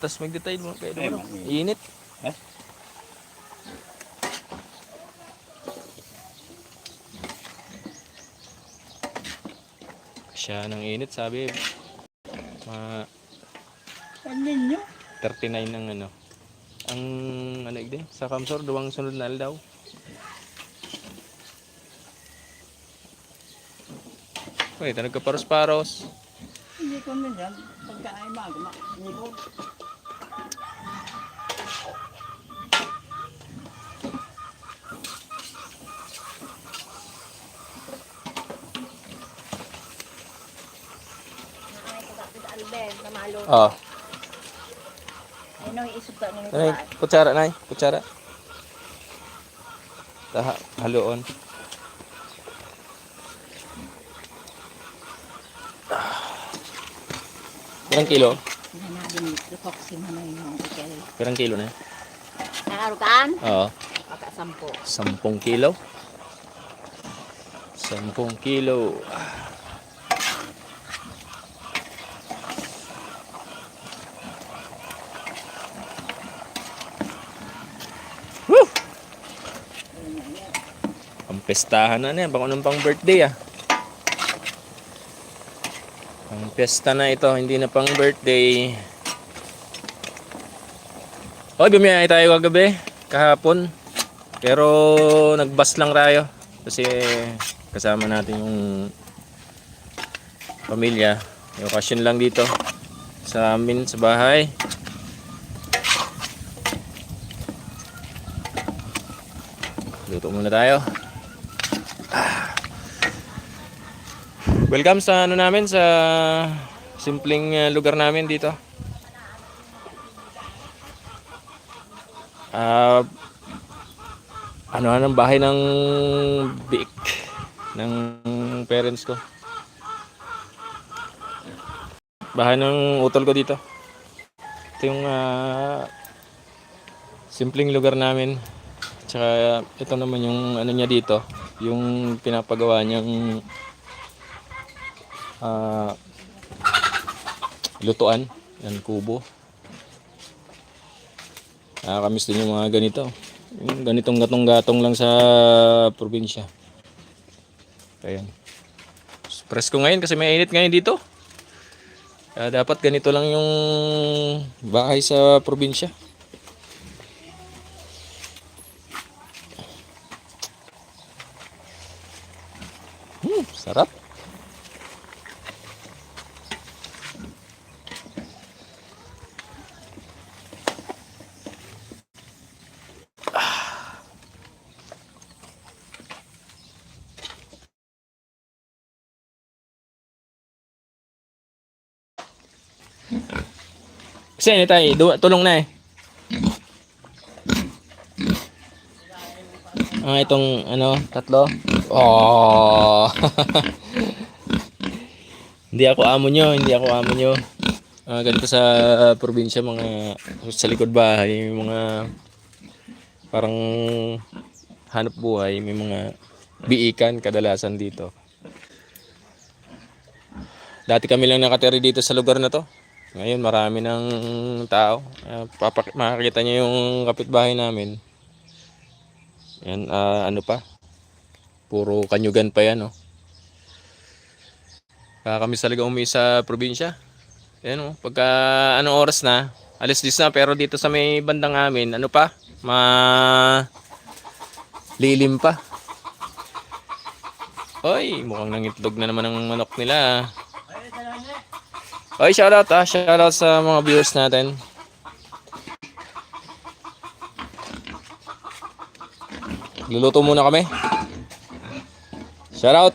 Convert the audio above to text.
Tapos mag-detide mo kayo Ay, naman. Init. Eh? Siya ng init, sabi. Pagnin nyo. 39 ng ano. Ang ano din, sa Kamsor, duwang sunod na daw. Wait, nagkaparos-paros. Hindi ko na dyan. Pagka ay magma. Hindi ko. Alben, namalo. Oh. Ano isuka ni Nay, kutsara, nay. Kutsara. Taha, haluon. Pirang kilo? Nana din lukok si manay mo ikay. Pirang kilo na? Naarukan? Oo. Paka 10. 10 kilo. 10 kilo. Woo! Ang pestahan na yan. Baka nang pang birthday ah. Ang pesta na ito. Hindi na pang birthday. Hoy, bumiyay tayo kagabi. Kahapon. Pero nagbus lang tayo. Kasi kasama natin yung pamilya. May okasyon lang dito sa amin sa bahay. Luto muna tayo. Welcome sa ano namin, sa simpleng lugar namin dito. Ano bahay ng biik ng parents ko. Bahay ng utol ko dito. Ito yung simpleng lugar namin. Tsaka ito naman yung ano niya dito, yung pinapagawa niyang lutuan. Yan, kubo. Nakakamiss din yung mga ganito. Yung ganitong gatong-gatong lang sa probinsya. Ayan. Presko ngayon kasi may init ngayon dito. Dapat ganito lang yung bahay sa probinsya. Sarap. Kasi ini tayo, tulong na eh. Itong ano, tatlo. Oh. Hindi ako amo nyo, hindi ako amo nyo. Ganito sa probinsya, mga sa likod bahay, mga parang hanap buhay, may mga biikan kadalasan dito. Dati kami lang nakatira dito sa lugar na to. Ngayon marami ng tao. Makakita niyo yung kapitbahay namin. Yan, ano pa? Puro kanyugan pa yan, oh. Kami talaga umuwi sa probinsya. Yan, oh. Pagka anong oras na, alis 10 na, pero dito sa may bandang amin, ano pa? Lilim pa. Oy, mukhang nangitlog na naman ang manok nila. Oy, shoutout shoutout sa mga viewers natin. Luluto muna kami. Shoutout.